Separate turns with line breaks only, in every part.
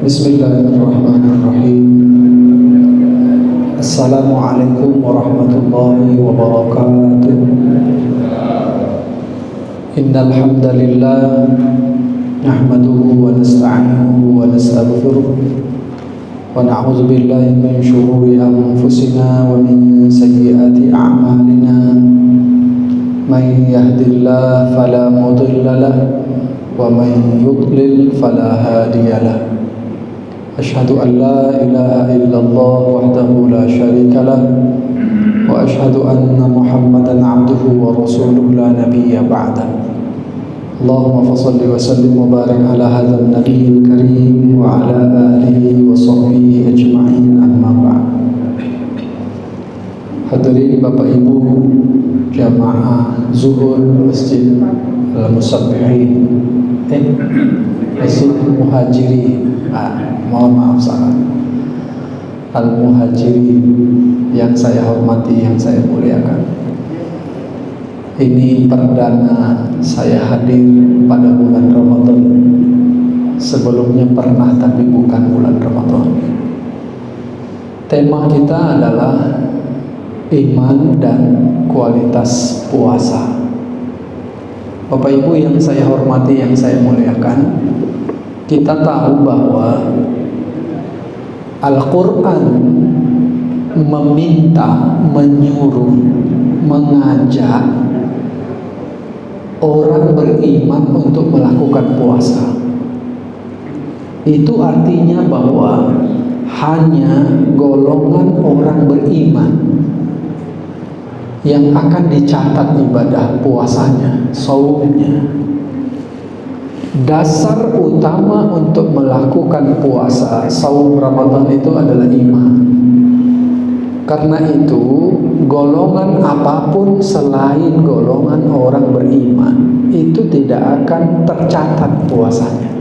Bismillahirrahmanirrahim. Assalamualaikum warahmatullahi wabarakatuh. Innal hamdalillah nahmaduhu wa nasta'inuhu wa nastaghfiruh wa na'udzu billahi min shururi anfusina wa min sayyiati a'malina. May yahdihillahu fala mudilla lahu wa may yudlil fala hadiya lahu. Asyhadu an la ilaha illallah wahdahu la syarika lah wa asyhadu anna Muhammadan abduhu wa rasuluhu la nabiyya ba'dah. Allahumma fashalli wa sallim wa barik ala hadzal nabiyil karim wa ala alihi wa sahbihi ajma'in, amma ba'd. Hadirin Bapak Ibu jamaah zuhur Masjid Al-Musabbihin, Masjid Muhajirin, mohon maaf salah, Al-Muhajirin yang saya hormati, yang saya muliakan. Ini perdana saya hadir pada bulan Ramadan. Sebelumnya pernah, tapi bukan bulan Ramadan. Tema kita adalah iman dan kualitas puasa. Bapak Ibu yang saya hormati, yang saya muliakan, kita tahu bahwa Al-Quran meminta, menyuruh, mengajak orang beriman untuk melakukan puasa. Itu artinya bahwa hanya golongan orang beriman yang akan dicatat ibadah puasanya, saumnya. Dasar utama untuk melakukan puasa saum Ramadan itu adalah iman. Karena itu, golongan apapun selain golongan orang beriman itu tidak akan tercatat puasanya.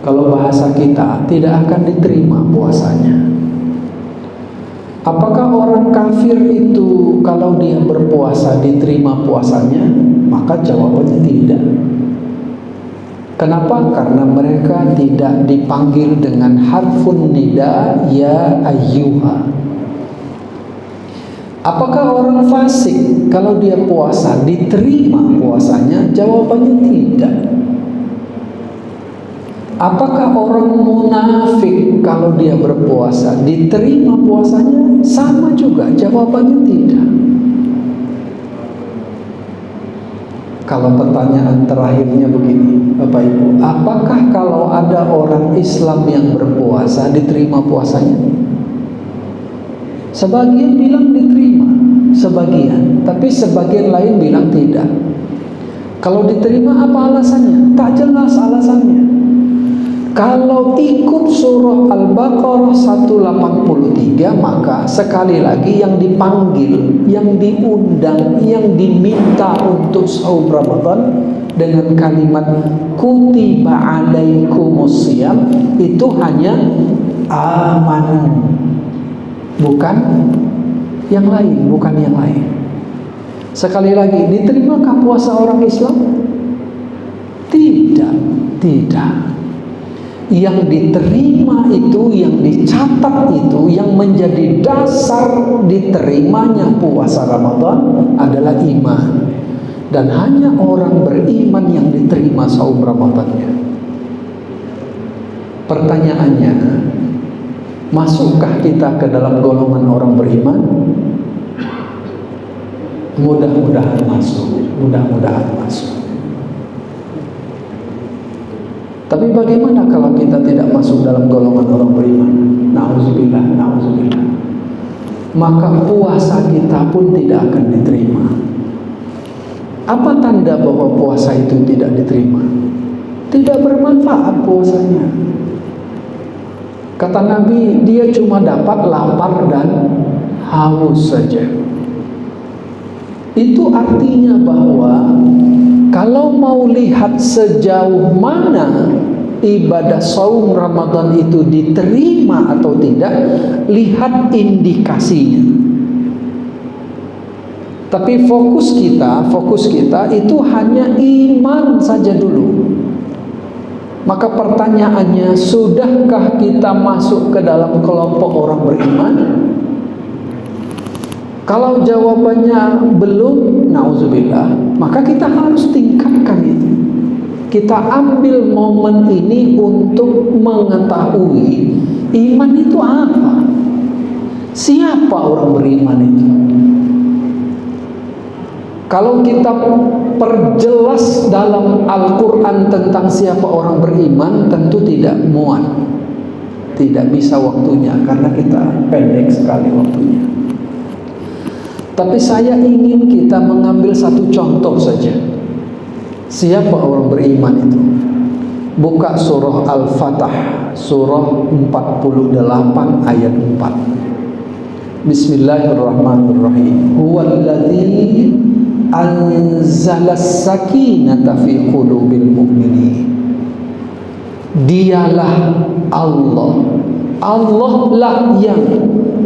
Kalau bahasa kita, tidak akan diterima puasanya. Apakah orang kafir itu kalau dia berpuasa diterima puasanya? Maka jawabannya tidak. Kenapa? Karena mereka tidak dipanggil dengan harfun nida, ya ayyuha. Apakah orang fasik kalau dia puasa diterima puasanya? Jawabannya tidak. Apakah orang munafik kalau dia berpuasa diterima puasanya? Sama juga, jawabannya tidak. Kalau pertanyaan terakhirnya begini, Bapak Ibu, apakah kalau ada orang Islam yang berpuasa diterima puasanya? Sebagian bilang diterima, sebagian, tapi sebagian lain bilang tidak. Kalau diterima, apa alasannya? Tak jelas alasannya. Kalau ikut surah Al-Baqarah 183, maka sekali lagi yang dipanggil, yang diundang, yang diminta untuk saum Ramadan dengan kalimat kutiba alaikumusiyam itu hanya amanu, bukan yang lain, bukan yang lain. Sekali lagi, diterimakah puasa orang Islam? Tidak, tidak. Yang diterima itu, yang dicatat itu, yang menjadi dasar diterimanya puasa Ramadan adalah iman. Dan hanya orang beriman yang diterima saum Ramadannya. Pertanyaannya, masukkah kita ke dalam golongan orang beriman? Mudah-mudahan masuk, mudah-mudahan masuk. Tapi bagaimana kalau kita tidak masuk dalam golongan orang beriman? Nauzubillah, nauzubillah. Maka puasa kita pun tidak akan diterima. Apa tanda bahwa puasa itu tidak diterima? Tidak bermanfaat puasanya. Kata Nabi, dia cuma dapat lapar dan haus saja. Itu artinya bahwa kalau mau lihat sejauh mana ibadah saum Ramadan itu diterima atau tidak, lihat indikasinya. Tapi fokus kita itu hanya iman saja dulu. Maka pertanyaannya, sudahkah kita masuk ke dalam kelompok orang beriman? Kalau jawabannya belum, nauzubillah, maka kita harus tingkatkan itu. Kita ambil momen ini untuk mengetahui iman itu apa. Siapa orang beriman itu? Kalau kita perjelas dalam Al-Quran tentang siapa orang beriman, tentu tidak muat, tidak bisa waktunya, karena kita pendek sekali waktunya. Tapi saya ingin kita mengambil satu contoh saja. Siapa orang beriman itu? Buka surah Al-Fatah, surah 48 ayat 4. Bismillahirrahmanirrahim. Huwallazi anzalas sakinata fi qulubil mu'minin. Dialah Allah, Allah lah yang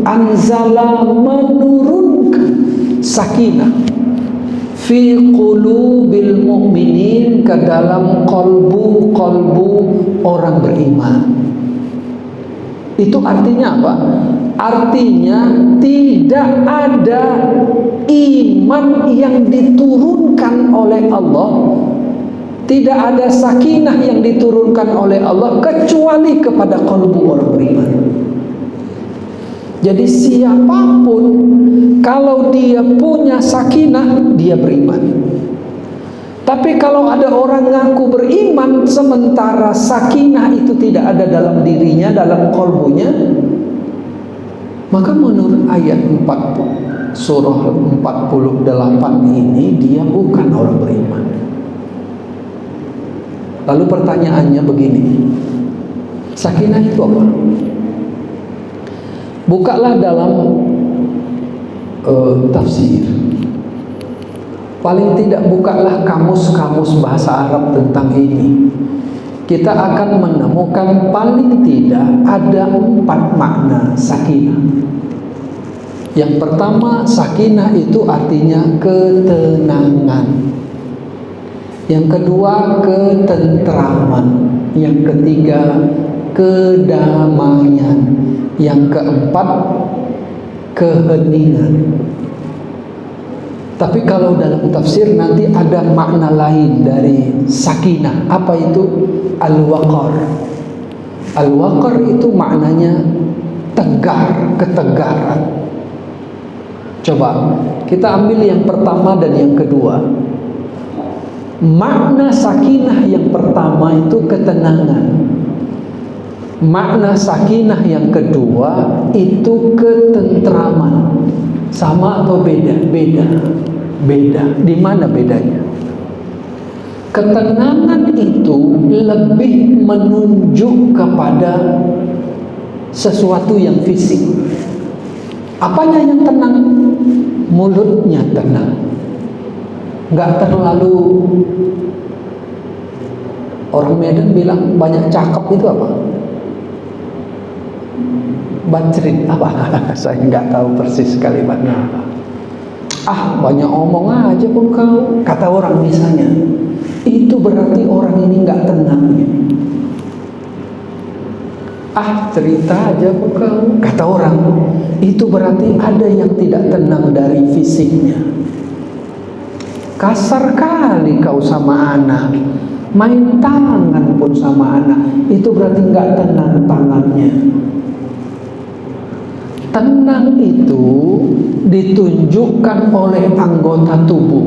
anzala, menurunkan sakinah fi qulubil mu'minin, ke dalam kolbu orang beriman. Itu artinya apa? Artinya tidak ada iman yang diturunkan oleh Allah, tidak ada sakinah yang diturunkan oleh Allah kecuali kepada kalbu orang beriman. Jadi siapapun kalau dia punya sakinah, dia beriman. Tapi kalau ada orang ngaku beriman sementara sakinah itu tidak ada dalam dirinya, dalam kalbunya, maka menurut ayat 4 surah 48 ini dia bukan orang beriman. Lalu pertanyaannya begini, sakinah itu apa? Bukalah dalam tafsir. Paling tidak bukalah kamus-kamus bahasa Arab tentang ini. Kita akan menemukan paling tidak ada 4 makna sakinah. Yang pertama, sakinah itu artinya ketenangan. Yang kedua, ketentraman. Yang ketiga, kedamaian. Yang keempat, keheningan. Tapi kalau dalam tafsir nanti ada makna lain dari sakinah. Apa itu? Al-waqar. Al-waqar itu maknanya tegar, ketegaran. Coba kita ambil yang pertama dan yang kedua. Makna sakinah yang pertama itu ketenangan. Makna sakinah yang kedua itu ketentraman. Sama atau beda? Beda. Di mana bedanya? Ketenangan itu lebih menunjuk kepada sesuatu yang fisik. Apanya yang tenang? Mulutnya tenang. Nggak terlalu, orang Medan bilang banyak cakep itu apa? Bacrit apa? Saya nggak tahu persis kalimatnya apa. Ah, banyak omong aja pun kau, kata orang misalnya. Itu berarti orang ini nggak tenang. Ah, cerita aja pun kau, kata orang. Itu berarti ada yang tidak tenang dari fisiknya. Kasar kali kau sama anak, main tangan pun sama anak, itu berarti nggak tenang tangannya. Tenang itu ditunjukkan oleh anggota tubuh,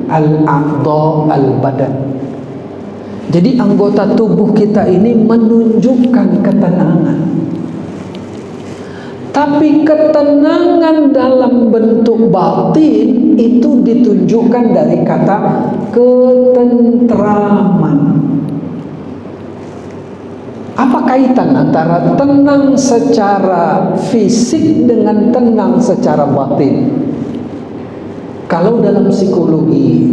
al-a'dha al-badan. Jadi anggota tubuh kita ini menunjukkan ketenangan. Tapi ketenangan dalam bentuk batin itu ditunjukkan dari kata ketentraman. Apa kaitan antara tenang secara fisik dengan tenang secara batin? Kalau dalam psikologi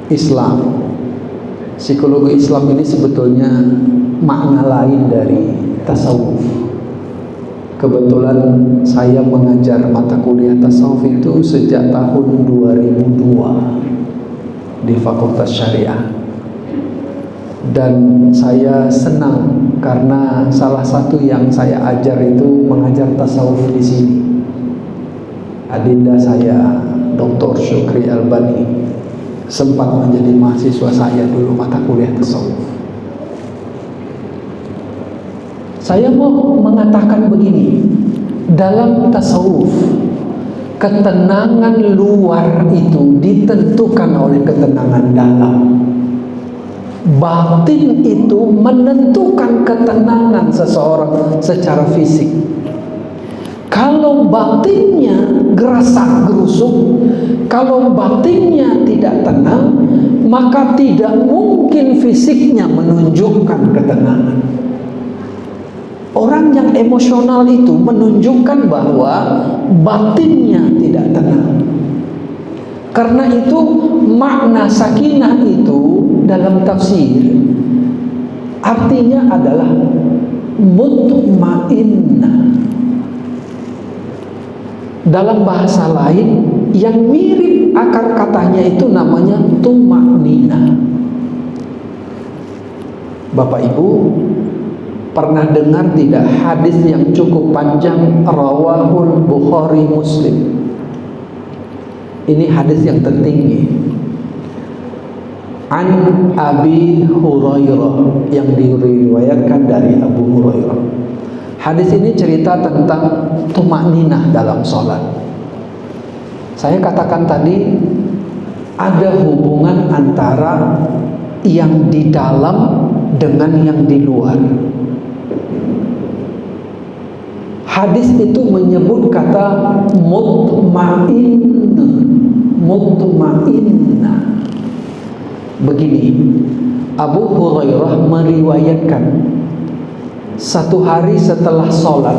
Islam, psikologi Islam ini sebetulnya makna lain dari tasawuf. Kebetulan saya mengajar mata kuliah tasawuf itu sejak tahun 2002 di Fakultas Syariah. Dan saya senang karena salah satu yang saya ajar itu mengajar tasawuf di sini. Adinda saya, Dr. Syukri Albani, sempat menjadi mahasiswa saya dulu mata kuliah tasawuf. Saya mau mengatakan begini, dalam tasawuf, ketenangan luar itu ditentukan oleh ketenangan dalam. Batin itu menentukan ketenangan seseorang secara fisik. Kalau batinnya gerasak gerusuk, kalau batinnya tidak tenang, maka tidak mungkin fisiknya menunjukkan ketenangan. Orang yang emosional itu menunjukkan bahwa batinnya tidak tenang. Karena itu makna sakinah itu dalam tafsir artinya adalah mutmainnah. Dalam bahasa lain yang mirip akar katanya itu namanya tumanina. Bapak Ibu pernah dengar tidak hadis yang cukup panjang rawahul Bukhari Muslim? Ini hadis yang tertinggi. An Abi Hurairah, yang diriwayatkan dari Abu Hurairah. Hadis ini cerita tentang tumakninah dalam sholat. Saya katakan tadi ada hubungan antara yang di dalam dengan yang di luar. Hadis itu menyebut kata mutmainnah. Begini, Abu Hurairah meriwayatkan satu hari setelah sholat,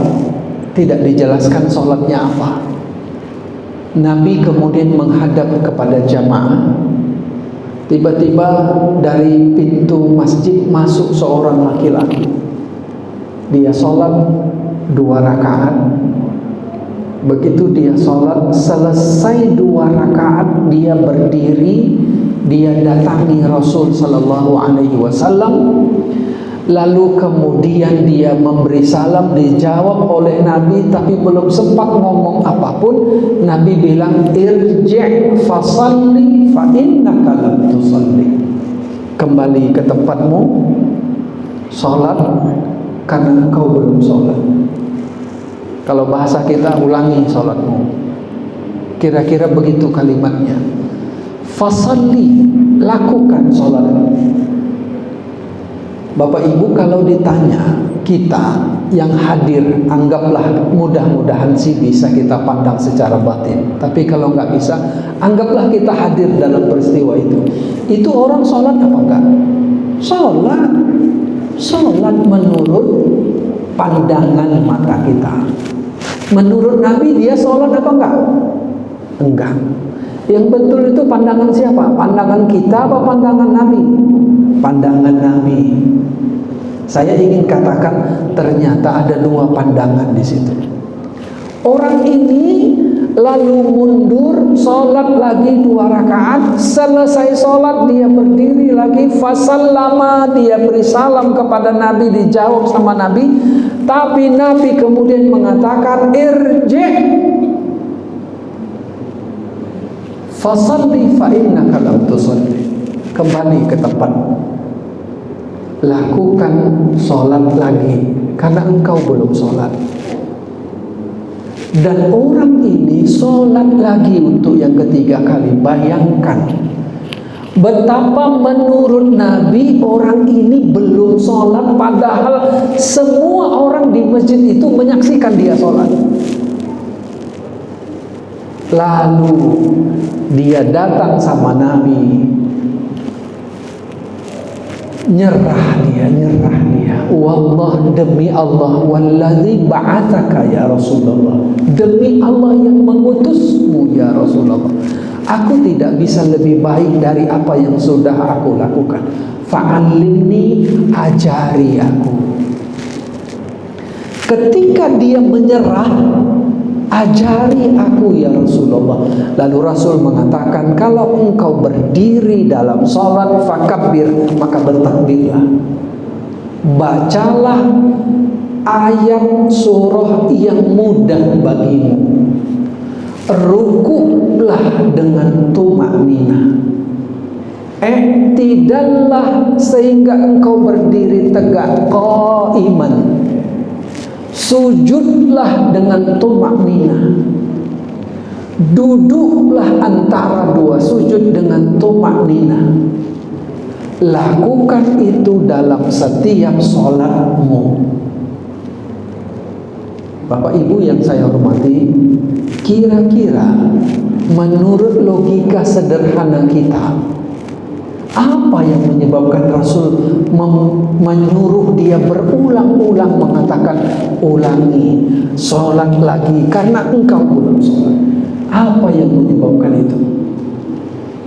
tidak dijelaskan sholatnya apa, Nabi kemudian menghadap kepada jamaah. Tiba-tiba dari pintu masjid masuk seorang laki-laki. Dia sholat 2 rakaat. Begitu dia sholat, selesai 2 rakaat, dia berdiri, dia datangi Rasul Sallallahu Alaihi Wasallam. Lalu kemudian dia memberi salam, dijawab oleh Nabi, tapi belum sempat ngomong apapun, Nabi bilang, irji' fasalli fa innaka lam tusalli. Kembali ke tempatmu, sholat, karena engkau belum sholat. Kalau bahasa kita, ulangi sholatmu. Kira-kira begitu kalimatnya. Fasalli, lakukan sholat. Bapak Ibu, kalau ditanya kita yang hadir, anggaplah mudah-mudahan sih bisa kita pandang secara batin. Tapi kalau nggak bisa, anggaplah kita hadir dalam peristiwa itu. Itu orang sholat apa enggak? Sholat. Sholat menurut pandangan mata kita. Menurut Nabi dia sholat apa enggak? Enggak. Yang betul itu pandangan siapa? Pandangan kita apa pandangan Nabi? Pandangan Nabi. Saya ingin katakan ternyata ada 2 pandangan di situ. Orang ini lalu mundur, sholat lagi 2 rakaat, selesai sholat dia berdiri lagi, fasallama, dia beri salam kepada Nabi, dijawab sama Nabi, tapi Nabi kemudian mengatakan irji' fasalli fa innaka lam tusalli. Kembali ke tempat, lakukan sholat lagi karena engkau belum sholat. Dan orang ini sholat lagi untuk yang ketiga kali. Bayangkan betapa menurut Nabi orang ini belum sholat, padahal semua orang di masjid itu menyaksikan dia sholat. Lalu dia datang sama Nabi, nyerah dia. Wallah, demi Allah, walladzi ba'atsaka ya Rasulullah, demi Allah yang mengutusmu ya Rasulullah, aku tidak bisa lebih baik dari apa yang sudah aku lakukan. Fa'allimni, ajari aku. Ketika dia menyerah, ajari aku ya Rasulullah. Lalu Rasul mengatakan, kalau engkau berdiri dalam sholat fakabbir, maka bertakbirlah. Bacalah ayat surah yang mudah bagimu. Rukuklah dengan tumakninah. I'tidallah sehingga engkau berdiri tegak qaiman. Sujudlah dengan tumakninah. Duduklah antara dua sujud dengan tumakninah. Lakukan itu dalam setiap sholatmu. Bapak Ibu yang saya hormati, kira-kira menurut logika sederhana kita, apa yang menyebabkan Rasul menyuruh dia berulang-ulang mengatakan, ulangi, sholat lagi, karena engkau belum sholat? Apa yang menyebabkan itu?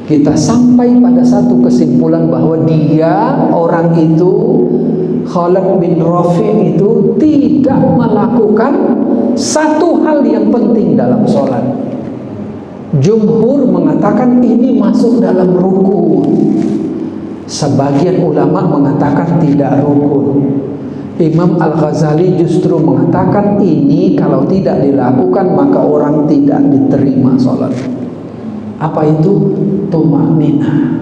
Kita sampai pada satu kesimpulan bahwa dia, orang itu, Khalid bin Rafi' itu tidak melakukan satu hal yang penting dalam sholat. Jumhur mengatakan ini masuk dalam rukun. Sebagian ulama mengatakan tidak rukun. Imam Al-Ghazali justru mengatakan ini kalau tidak dilakukan maka orang tidak diterima sholat. Apa itu? Tumakninah.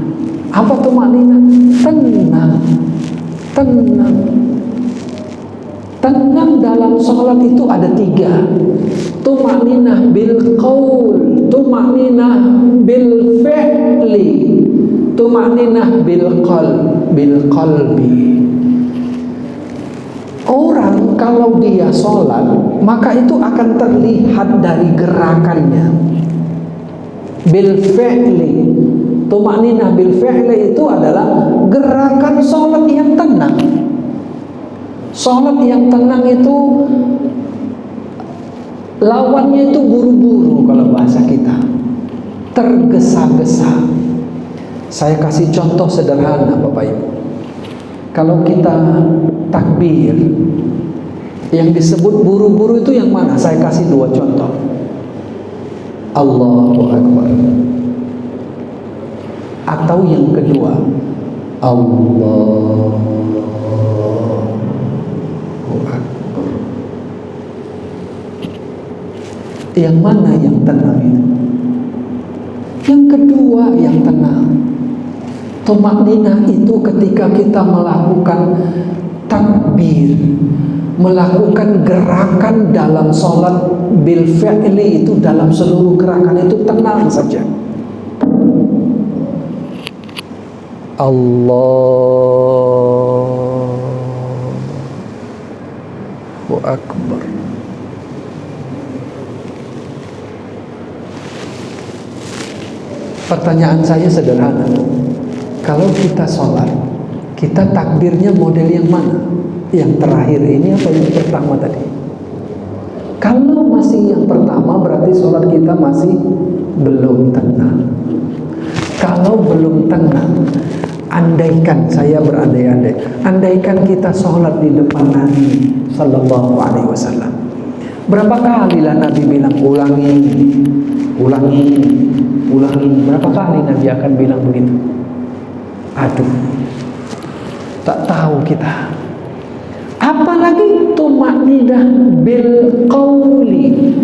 Apa tumakninah? Tenang. Tenang. Tenang dalam sholat itu ada tiga. Tumakninah bil qaul, tumakninah bil fi'li, tumakninah bil qalbi. Orang kalau dia sholat, maka itu akan terlihat dari gerakannya. Bil fi'li, tumakninah bil fi'li itu adalah gerakan sholat yang tenang. Sholat yang tenang itu lawannya itu buru-buru kalau bahasa kita, tergesa-gesa. Saya kasih contoh sederhana Bapak Ibu. Kalau kita takbir, yang disebut buru-buru itu yang mana? Saya kasih dua contoh. Allahu Akbar. Atau yang kedua, Allahu Akbar. Yang mana yang tenang itu? Yang kedua yang tenang. Tumakninah itu ketika kita melakukan takbir, melakukan gerakan dalam sholat bil fi'li itu, dalam seluruh gerakan itu tenang saja. Allahu Akbar. Pertanyaan saya sederhana. Kalau kita sholat, kita takbirnya model yang mana? Yang terakhir ini apa yang pertama tadi? Kalau masih yang pertama berarti sholat kita masih belum tenang. Kalau belum tenang, andaikan, saya berandai-andai, andaikan kita sholat di depan Nabi Sallallahu Alaihi Wasallam, berapa kali lah Nabi bilang ulangi, ulangi, ulangi? Berapa kali Nabi akan bilang begitu? Aduh, tak tahu kita. Apalagi tumakninah bil qauli.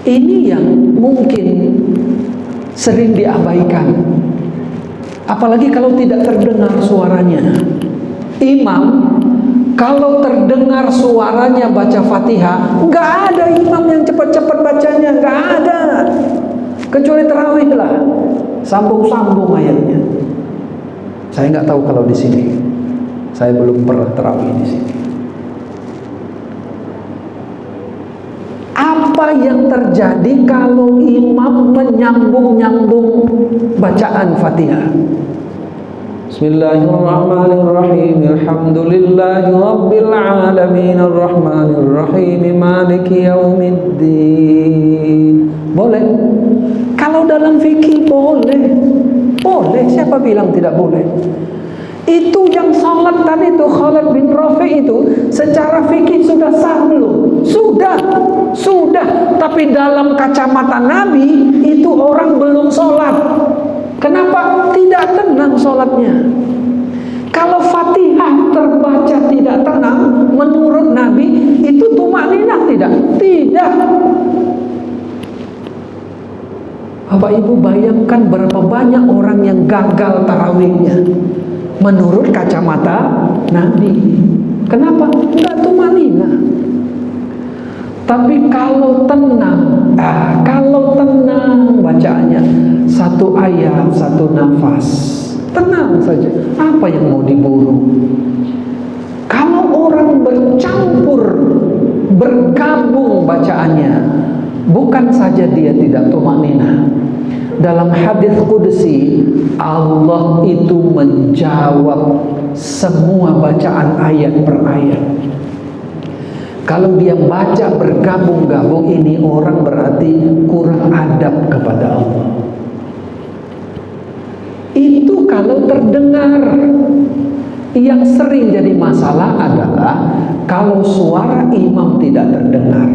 Ini yang mungkin sering diabaikan. Apalagi kalau tidak terdengar suaranya. Imam kalau terdengar suaranya baca Fatihah, nggak ada imam yang cepat-cepat bacanya, nggak ada. Kecuali tarawih lah, sambung-sambung ayatnya. Saya nggak tahu kalau di sini. Saya belum pernah tarawih di sini. Apa yang terjadi kalau imam menyambung-nyambung bacaan Fatihah? Bismillahirrahmanirrahim. Alhamdulillahi rabbil alamin arrahmanir rahim maliki yaumiddin. Boleh? Kalau dalam fikih boleh. Boleh, siapa bilang tidak boleh? Itu yang salat tadi itu Khalid bin Rafi' seperti itu secara fikih sudah sah belum? Sudah. Tapi dalam kacamata Nabi itu orang belum sholat. Kenapa? Tidak tenang sholatnya. Kalau Fatihah terbaca tidak tenang, menurut Nabi itu tumakninah tidak? Tidak. Bapak Ibu bayangkan berapa banyak orang yang gagal tarawihnya menurut kacamata Nabi. Kenapa? Enggak tumakninah. Tapi kalau tenang bacaannya, satu ayat, satu nafas, tenang saja. Apa yang mau diburu? Kalau orang bercampur, bergabung bacaannya, bukan saja dia tidak tumakninah. Dalam hadis qudsi, Allah itu menjawab semua bacaan ayat per ayat. Kalau dia baca bergabung-gabung, ini orang berarti kurang adab kepada Allah. Itu kalau terdengar. Yang sering jadi masalah adalah kalau suara imam tidak terdengar.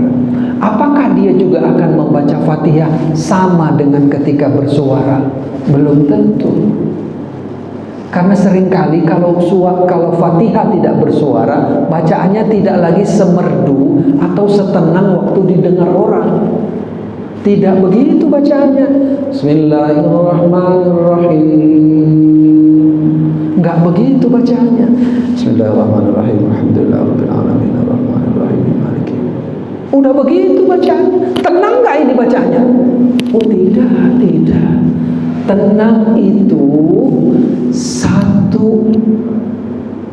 Apakah dia juga akan membaca Fatihah sama dengan ketika bersuara? Belum tentu. Karena seringkali kalau Fatihah tidak bersuara, bacaannya tidak lagi semerdu atau setenang waktu didengar orang. Tidak begitu bacaannya. Bismillahirrahmanirrahim. Enggak begitu bacaannya. Bismillahirrahmanirrahim. Alhamdulillahirabbil alamin arrahmanirrahim maliki. Udah begitu bacaannya. Tenang enggak ini bacaannya? Oh tidak. Tenang itu satu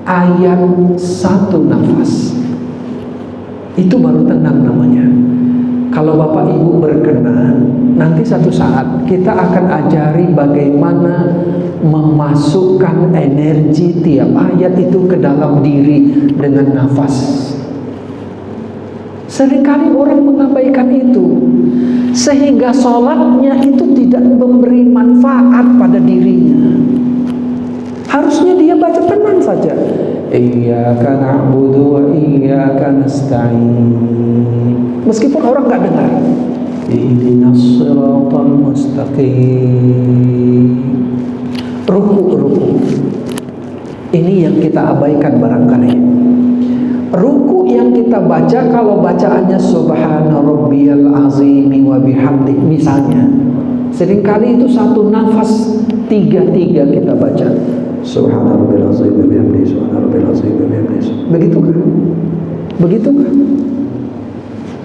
ayat, satu nafas. Itu baru tenang namanya. Kalau Bapak Ibu berkenan, nanti satu saat kita akan ajari bagaimana memasukkan energi tiap ayat itu ke dalam diri dengan nafas. Seringkali orang mengabaikan itu, sehingga sholatnya itu tidak memberi manfaat pada dirinya. Harusnya dia baca tenang saja. Iyyaka na'budu wa iyyaka nasta'in. Meskipun orang nggak dengar. Ihdinas siratal mustaqim. Ruku. Ini yang kita abaikan barangkali. Ruku yang kita baca, kalau bacaannya Subhana rabbiyal azim wa bihamdi misalnya, seringkali itu satu nafas tiga kita baca. Subhana rabbiyal azim wa bihamdi, subhana rabbiyal azim wa bihamdi. Begitukah?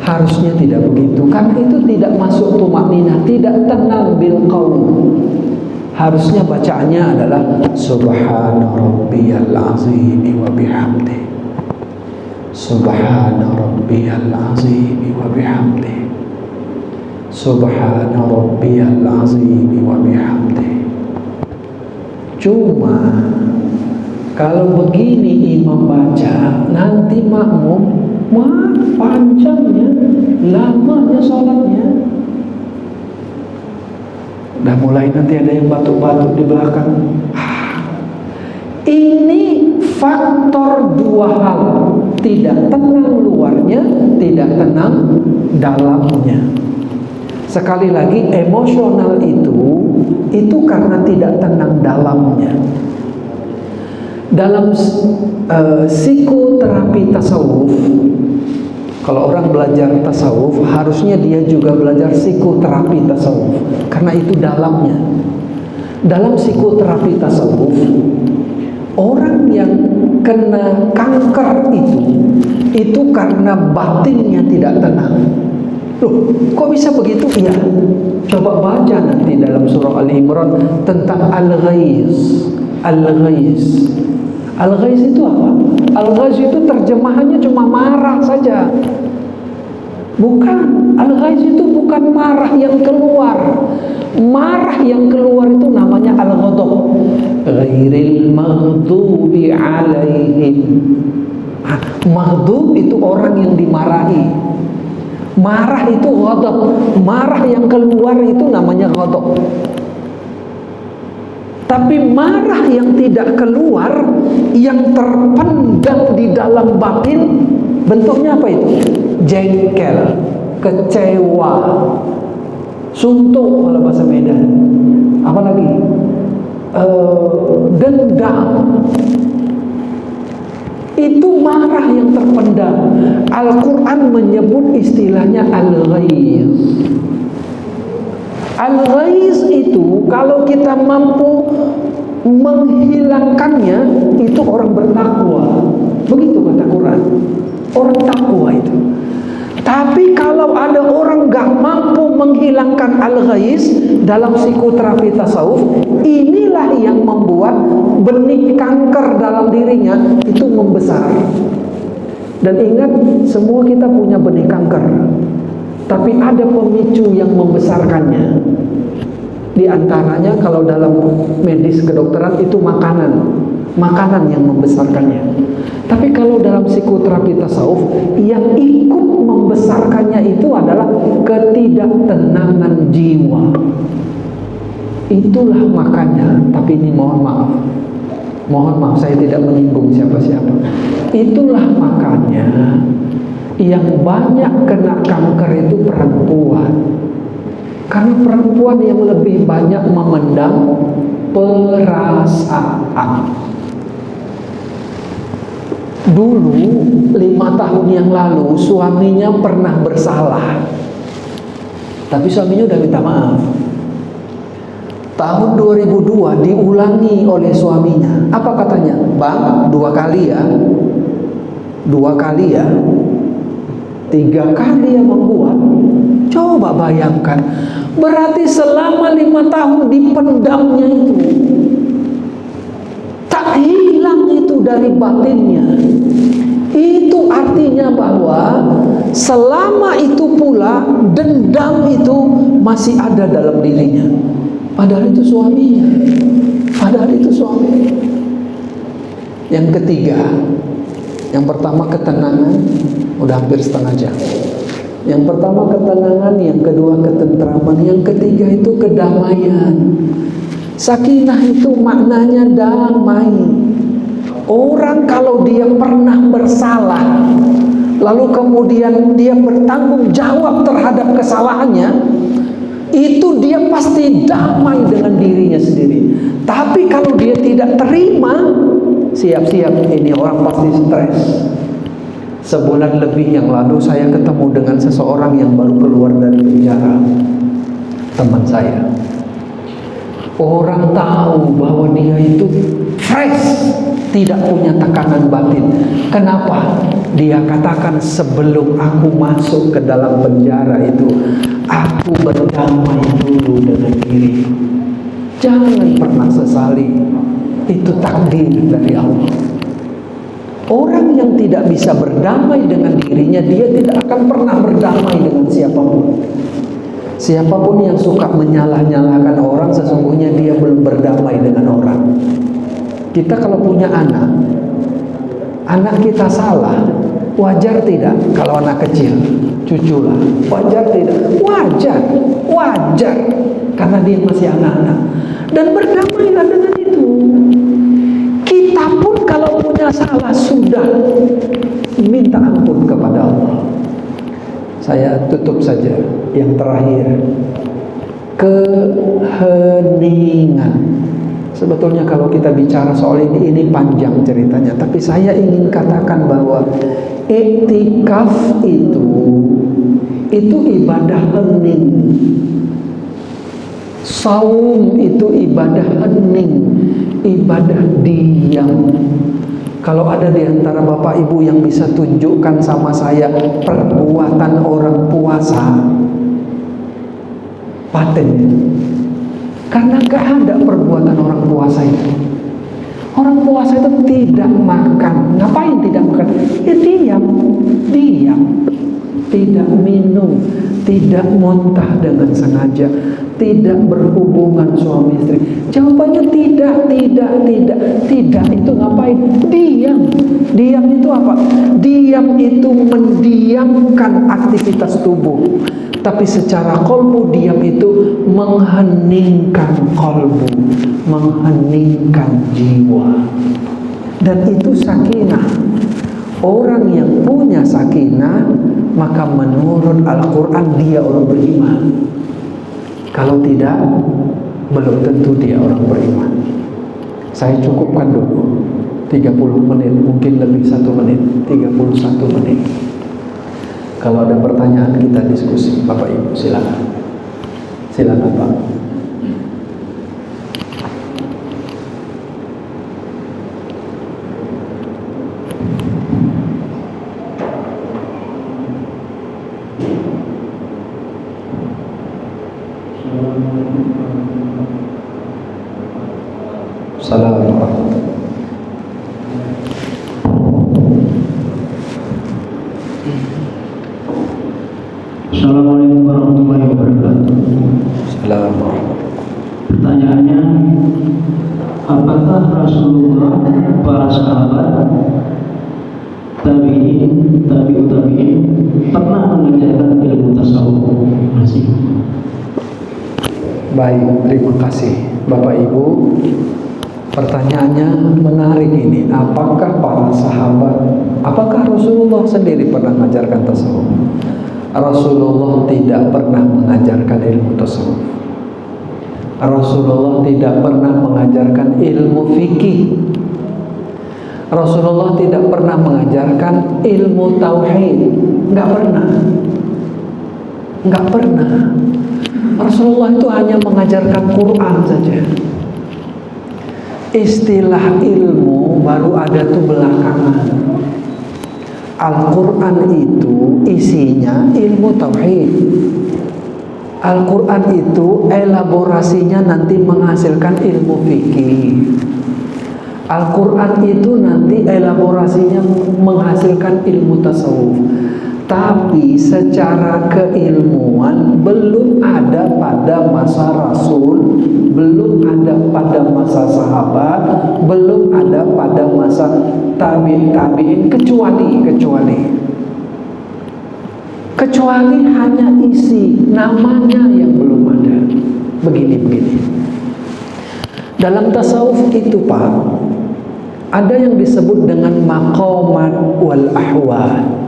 Harusnya tidak begitu, karena itu tidak masuk tumakninah, tidak tenang bil qaul. Harusnya bacaannya adalah Subhana rabbiyal azim wa bihamdi. Subhana rabbiyal azim wa bihamdi. Subhana rabbiyal azim wa bihamdi. Cuma kalau begini imam baca, nanti makmum panjangnya, lamanya sholatnya. Udah mulai nanti ada yang batuk-batuk di belakang. Ini faktor dua hal, tidak tenang luarnya, tidak tenang dalamnya. Sekali lagi, emosional itu karena tidak tenang dalamnya. Dalam psikoterapi tasawuf, kalau orang belajar tasawuf, harusnya dia juga belajar psikoterapi tasawuf, karena itu dalamnya. Dalam psikoterapi tasawuf, orang yang kena kanker itu karena batinnya tidak tenang. Loh, kok bisa begitu? Ya, coba baca nanti dalam surah Ali Imran tentang al-ghaiz. Al-ghaiz. Al-ghaiz itu apa? Al-ghaiz itu terjemahannya cuma marah saja. Bukan, al-ghaiz itu bukan marah yang keluar. Marah yang keluar itu namanya al-ghadab. Ghairil maghdubi alaihim. Maghdub itu orang yang dimarahi. Marah itu ghadab. Marah yang keluar itu namanya ghadab. Tapi marah yang tidak keluar, yang terpendam di dalam batin, bentuknya apa itu? Jengkel, kecewa, suntuk kalau bahasa Medan. Apalagi dendam. Itu marah yang terpendam. Al-Quran menyebut istilahnya al-ghaiz. Al-ghaiz itu kalau kita mampu menghilangkannya, itu orang bertakwa. Begitu kata Quran. Orang takwa itu. Tapi kalau ada orang gak mampu menghilangkan al-ghaiz dalam psikoterapi tasawuf, inilah yang membuat benih kanker dalam dirinya itu membesar. Dan ingat, semua kita punya benih kanker, tapi ada pemicu yang membesarkannya. Di antaranya kalau dalam medis kedokteran itu makanan yang membesarkannya. Tapi kalau dalam psikoterapi tasawuf, yang ikut membesarkannya itu adalah ketidaktenangan jiwa. Itulah makanya, tapi ini mohon maaf saya tidak menyinggung siapa-siapa. Itulah makanya yang banyak kena kanker itu perempuan. Karena perempuan yang lebih banyak memendam perasaan. Dulu 5 tahun yang lalu suaminya pernah bersalah, tapi suaminya udah minta maaf. Tahun 2002 diulangi oleh suaminya. Apa katanya? Bang, 2 kali ya, 3 kali ya membuat. Coba bayangkan, berarti selama 5 tahun dipendamnya itu, tak hilang itu dari batinnya. Itu artinya bahwa selama itu pula dendam itu masih ada dalam dirinya. Padahal itu suaminya. Yang ketiga, yang pertama ketenangan, udah hampir setengah jam. Yang pertama ketenangan, yang kedua ketentraman, yang ketiga itu kedamaian. Sakinah itu maknanya damai. Orang kalau dia pernah bersalah, lalu kemudian dia bertanggung jawab terhadap kesalahannya, itu dia pasti damai dengan dirinya sendiri. Tapi kalau dia tidak terima, siap-siap ini orang pasti stres. Sebulan lebih yang lalu saya ketemu dengan seseorang yang baru keluar dari penjara, teman saya. Orang tahu bahwa dia itu fresh, tidak punya tekanan batin. Kenapa? Dia katakan, sebelum aku masuk ke dalam penjara itu, aku berdamai dulu dengan diri. Jangan pernah sesali, itu takdir dari Allah. Orang yang tidak bisa berdamai dengan dirinya, dia tidak akan pernah berdamai dengan siapapun. Siapapun yang suka menyalah-nyalahkan orang, sesungguhnya dia belum berdamai dengan orang. Kita kalau punya anak kita salah, wajar tidak? Kalau anak kecil, cucu lah, wajar tidak? Wajar, karena dia masih anak-anak. Dan berdamailah dengan itu. Kita pun kalau punya salah, sudah minta ampun kepada Allah. Saya tutup saja yang terakhir, keheningan. Sebetulnya kalau kita bicara soal ini panjang ceritanya, tapi saya ingin katakan bahwa iktikaf itu ibadah hening. Saum itu ibadah hening, ibadah diam. Kalau ada di antara Bapak Ibu yang bisa tunjukkan sama saya perbuatan orang puasa, paten. Karena gak ada perbuatan orang puasa itu. Orang puasa itu tidak makan. Ngapain tidak makan? Ya diam. Tidak minum, tidak muntah dengan sengaja, tidak berhubungan suami istri. Jawabannya tidak. Itu ngapain? Diam. Diam itu apa? Diam itu mendiamkan aktivitas tubuh. tapi secara kolbu diam itu mengheningkan kolbu, mengheningkan jiwa. Dan itu sakinah. Orang yang punya sakinah, maka menurut Al-Quran dia orang beriman. Kalau tidak, belum tentu dia orang beriman. Saya cukupkan dulu 30 menit, mungkin lebih 1 menit, 31 menit. Kalau ada pertanyaan kita diskusi. Bapak Ibu silakan. Silakan Pak. Assalamualaikum.
Assalamualaikum warahmatullahi wabarakatuh.
Assalamualaikum.
Pertanyaannya, apakah Rasulullah, para sahabat, tabi'in, tabi'ut tabi'in pernah mengajarkan ilmu tasawuf? Terima kasih.
Baik, terima kasih Bapak Ibu. Pertanyaannya menarik ini. Apakah para sahabat, apakah Rasulullah sendiri pernah mengajarkan tasawuf? Rasulullah tidak pernah mengajarkan ilmu tasawuf. Rasulullah tidak pernah mengajarkan ilmu fikih. Rasulullah tidak pernah mengajarkan ilmu tauhid. Enggak pernah. Enggak pernah. Rasulullah itu hanya mengajarkan Quran saja. Istilah ilmu baru ada tuh belakangan. Al-Quran itu isinya ilmu tauhid. Al-Quran itu elaborasinya nanti menghasilkan ilmu fikih. Al-Quran itu nanti elaborasinya menghasilkan ilmu tasawuf. Tapi secara keilmuan belum ada pada masa Rasul, belum ada pada masa sahabat, belum ada pada masa tabi'in, kecuali hanya isi namanya yang belum ada. Begini. Dalam tasawuf itu Pak, ada yang disebut dengan maqamat wal ahwal.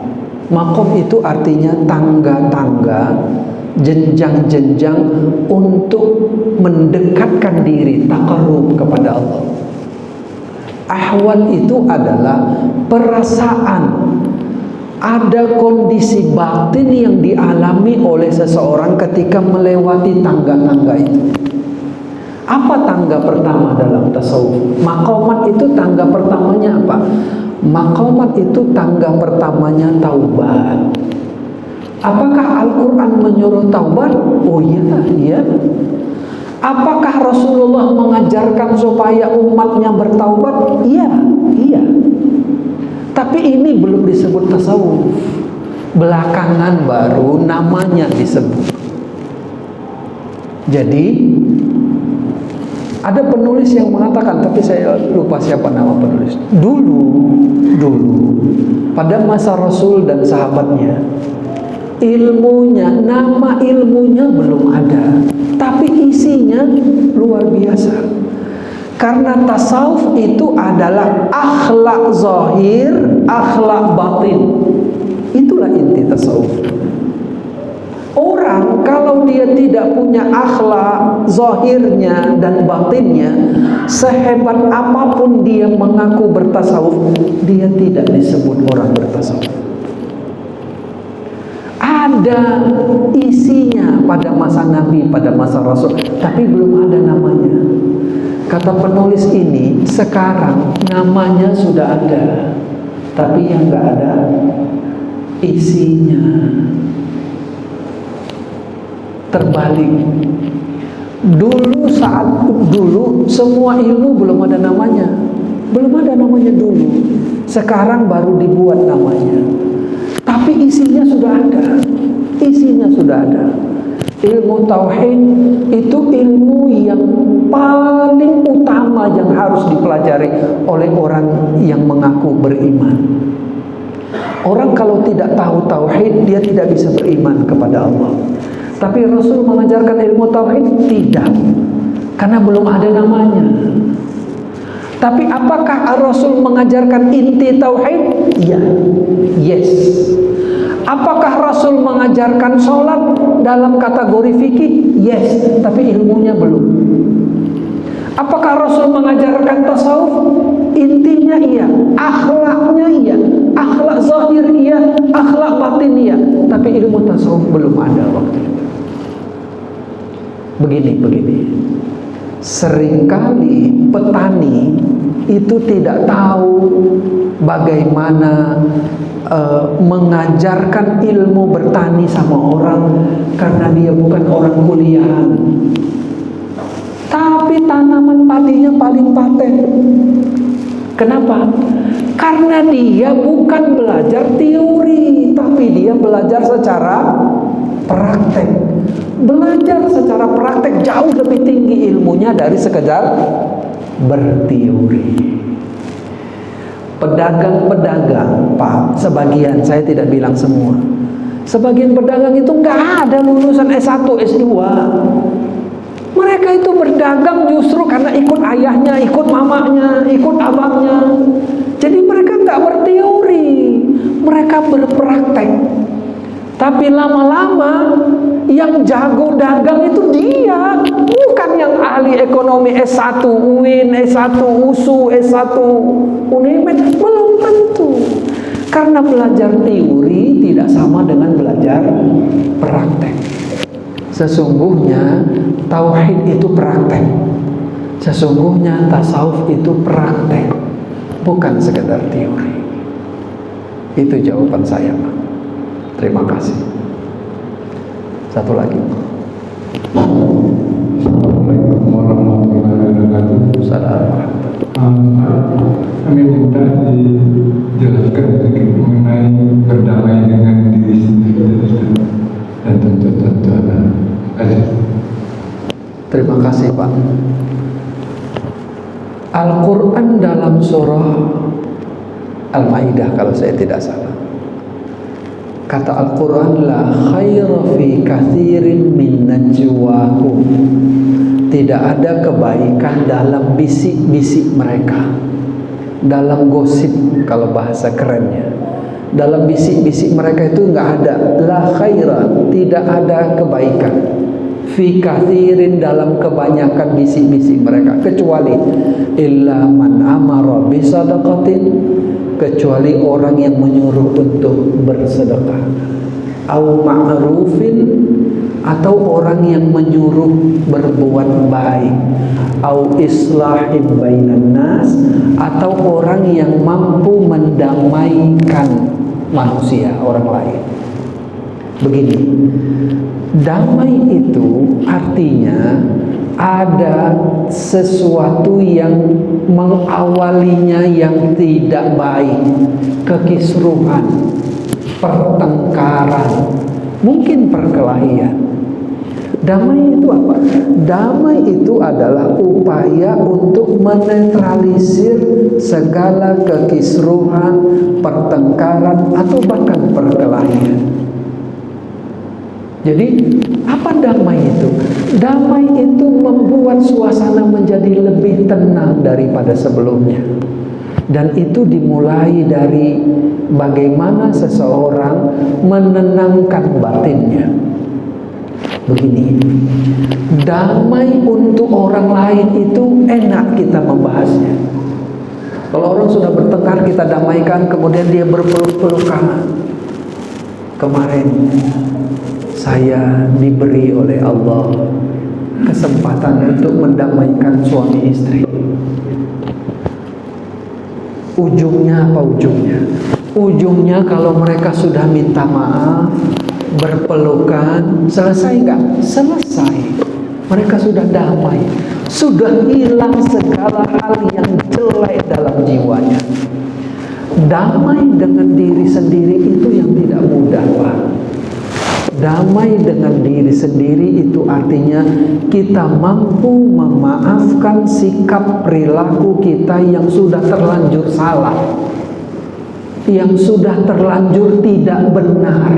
Maqam itu artinya tangga-tangga, jenjang-jenjang untuk mendekatkan diri, taqarrub kepada Allah. Ahwal itu adalah perasaan, ada kondisi batin yang dialami oleh seseorang ketika melewati tangga-tangga itu. Apa tangga pertama dalam tasawuf? Maqamat itu tangga pertamanya apa? Maqamat itu tangga pertamanya taubat. Apakah Al-Quran menyuruh taubat? Oh iya. Apakah Rasulullah mengajarkan supaya umatnya bertaubat? Iya. Tapi ini belum disebut tasawuf. Belakangan baru namanya disebut. Jadi ada penulis yang mengatakan, tapi saya lupa siapa nama penulis. Dulu pada masa Rasul dan sahabatnya, nama ilmunya belum ada, tapi isinya luar biasa. Karena tasawuf itu adalah akhlak zahir, akhlak batin. Itulah inti tasawuf. Orang kalau dia tidak punya akhlak zahirnya dan batinnya, sehebat apapun dia mengaku bertasawuf, dia tidak disebut orang bertasawuf. Ada isinya pada masa Nabi, pada masa Rasul, tapi belum ada namanya. Kata penulis ini, sekarang namanya sudah ada, tapi yang nggak ada isinya. Terbalik. Dulu semua ilmu belum ada namanya. Dulu. Sekarang baru dibuat namanya. Tapi isinya sudah ada. Ilmu tauhid itu ilmu yang paling utama yang harus dipelajari oleh orang yang mengaku beriman. Orang kalau tidak tahu tauhid, dia tidak bisa beriman kepada Allah. Tapi Rasul mengajarkan ilmu tauhid? Tidak, karena belum ada namanya. Tapi apakah Rasul mengajarkan inti tauhid? Ya, yes. Apakah Rasul mengajarkan sholat dalam kategori fikih? Yes, tapi ilmunya belum. Apakah Rasul mengajarkan tasawuf? Intinya iya, akhlaknya iya, akhlak zahir iya, akhlak batin iya, tapi ilmu tasawuf belum ada waktu itu. Begini. Seringkali petani itu tidak tahu bagaimana mengajarkan ilmu bertani sama orang, karena dia bukan orang kuliahan. Tapi tanaman padinya paling paten. Kenapa? Karena dia bukan belajar teori, tapi dia belajar secara praktek. Belajar secara praktek jauh lebih tinggi ilmunya dari sekedar berteori. Pedagang-pedagang, Pak, sebagian, saya tidak bilang semua, sebagian pedagang itu nggak ada lulusan S1, S2. Mereka itu berdagang justru karena ikut ayahnya, ikut mamanya, ikut abangnya. Jadi mereka nggak berteori, mereka berpraktek. Tapi lama-lama yang jago dagang itu dia, bukan yang ahli ekonomi S1 UIN, S1 USU, S1 UNEMET, belum tentu. Karena belajar teori tidak sama dengan belajar praktek. Sesungguhnya tauhid itu praktek. Sesungguhnya tasawuf itu praktek, bukan sekedar teori. Itu jawaban saya, Pak. Terima kasih. Satu lagi.
Assalamualaikum warahmatullahi wabarakatuh. Kami minta dijelaskan sedikit mengenai berdamai dengan diri sendiri dan tuntutan hadis.
Terima kasih, Pak. Al-Quran dalam surah Al-Maidah, kalau saya tidak salah, kata Al-Quran, la khaira fi kathirin min najwahum. Tidak ada kebaikan dalam bisik-bisik mereka, dalam gosip kalau bahasa kerennya. Dalam bisik-bisik mereka itu nggak ada la khaira, tidak ada kebaikan fi kathirin, dalam kebanyakan bisik-bisik mereka, kecuali illa man amara bisadaqatin, kecuali orang yang menyuruh untuk bersedekah, au ma'rufin, atau orang yang menyuruh berbuat baik, au islahin bainan nas, atau orang yang mampu mendamaikan manusia, orang lain. Begini, damai itu artinya ada sesuatu yang mengawalinya yang tidak baik, kekisruhan, pertengkaran, mungkin perkelahian. Damai itu apa? Damai itu adalah upaya untuk menetralisir segala kekisruhan, pertengkaran, atau bahkan perkelahian. Jadi apa damai itu? Damai itu membuat suasana menjadi lebih tenang daripada sebelumnya. Dan itu dimulai dari bagaimana seseorang menenangkan batinnya. Begini, damai untuk orang lain itu enak kita membahasnya. Kalau orang sudah bertengkar, kita damaikan, kemudian dia berpeluk-pelukan. Kemarin saya diberi oleh Allah kesempatan untuk mendamaikan suami istri. Ujungnya apa ujungnya? Ujungnya kalau mereka sudah minta maaf, berpelukan, selesai nggak? Selesai. Mereka sudah damai, sudah hilang segala hal yang jelek dalam jiwanya. Damai dengan diri sendiri itu yang tidak mudah, Pak. Damai dengan diri sendiri itu artinya kita mampu memaafkan sikap perilaku kita yang sudah terlanjur salah, yang sudah terlanjur tidak benar.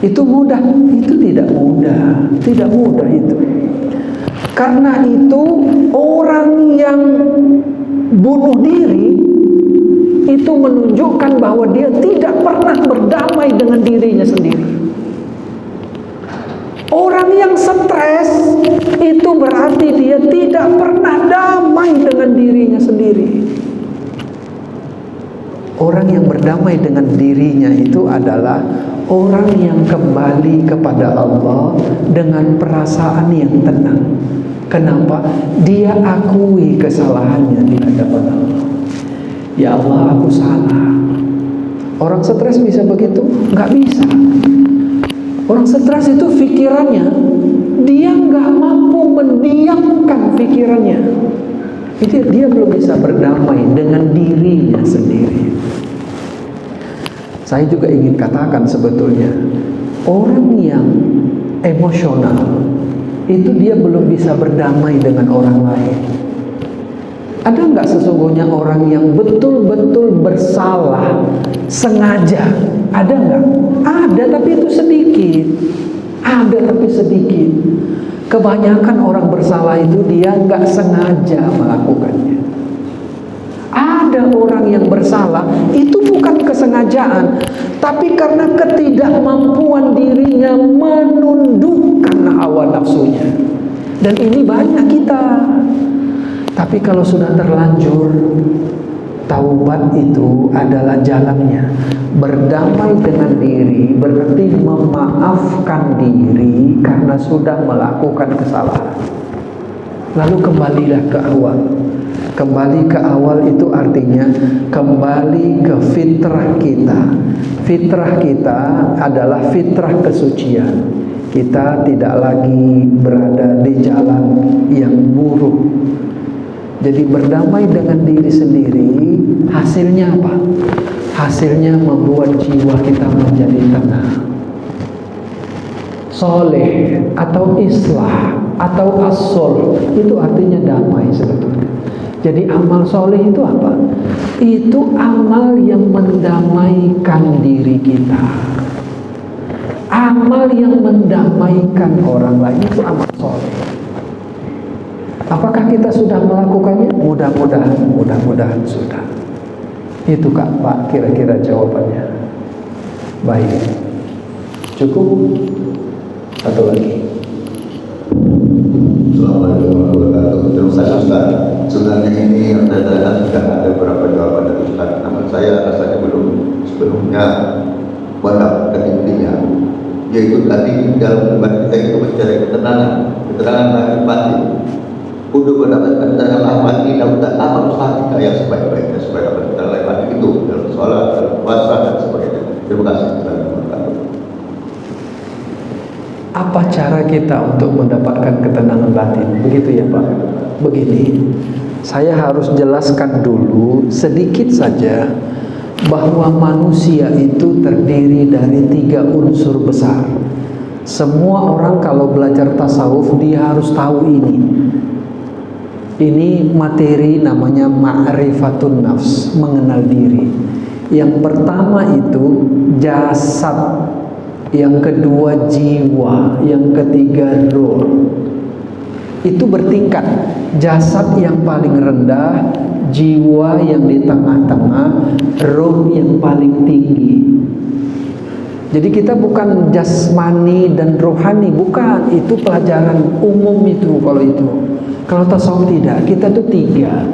Itu mudah? Itu tidak mudah. Tidak mudah itu. Karena itu orang yang bunuh diri itu menunjukkan bahwa dia tidak pernah berdamai dengan dirinya sendiri. Orang yang stres itu berarti dia tidak pernah damai dengan dirinya sendiri. Orang yang berdamai dengan dirinya itu adalah orang yang kembali kepada Allah dengan perasaan yang tenang. Kenapa? Dia akui kesalahannya di hadapan Allah. Ya Allah, aku salah. Orang stres bisa begitu? Nggak bisa. Orang stres itu pikirannya, dia nggak mampu mendiamkan pikirannya. Itu dia belum bisa berdamai dengan dirinya sendiri. Saya juga ingin katakan sebetulnya, orang yang emosional itu dia belum bisa berdamai dengan orang lain. Ada nggak sesungguhnya orang yang betul-betul bersalah sengaja? Ada nggak? Ada, tapi itu sedikit. Ada tapi sedikit. Kebanyakan orang bersalah itu dia nggak sengaja melakukannya. Ada orang yang bersalah itu bukan kesengajaan, tapi karena ketidakmampuan dirinya menundukkan hawa nafsunya. Dan ini banyak kita. Tapi kalau sudah terlanjur, taubat itu adalah jalannya. Berdamai dengan diri berarti memaafkan diri karena sudah melakukan kesalahan. Lalu kembalilah ke awal. Kembali ke awal itu artinya kembali ke fitrah kita. Fitrah kita adalah fitrah kesucian. Kita tidak lagi berada di jalan yang buruk. Jadi berdamai dengan diri sendiri, hasilnya apa? Hasilnya membuat jiwa kita menjadi tenang. Soleh atau islah atau as-sol itu artinya damai sebetulnya. Jadi amal soleh itu apa? Itu amal yang mendamaikan diri kita. Amal yang mendamaikan orang lain itu amal soleh. Apakah kita sudah melakukannya? Mudah-mudahan sudah. Itu Kak, Pak, kira-kira jawabannya. Baik. Cukup? Satu lagi.
Assalamualaikum warahmatullahi wabarakatuh. Terima kasih Ustaz. Sebenarnya ini yang saya tanyakan sudah ada beberapa jawaban dari Ustaz. Namun saya rasanya belum sepenuhnya mendapatkan intinya. Yaitu tadi dalam debat kita itu mencari ketenangan lahir batin. Untuk mendapatkan ketenangan lahir batin, dan amal usaha kita yang sebaik-baiknya supaya dapat ketenangan lahir batin itu dalam sholat, dalam puasa dan sebagainya. Terima kasih.
Apa cara kita untuk mendapatkan ketenangan batin? Begitu ya Pak? Begini, saya harus jelaskan dulu sedikit saja bahwa manusia itu terdiri dari 3 unsur besar. Semua orang kalau belajar tasawuf dia harus tahu ini. Ini materi namanya ma'rifatun nafs, mengenal diri. Yang pertama itu jasad, yang kedua jiwa, yang ketiga roh. Itu bertingkat. Jasad yang paling rendah, jiwa yang di tengah-tengah, roh yang paling tinggi. Jadi kita bukan jasmani dan rohani, bukan. Itu pelajaran umum itu kalau itu. Kalau tasawuf tidak, kita tuh tiga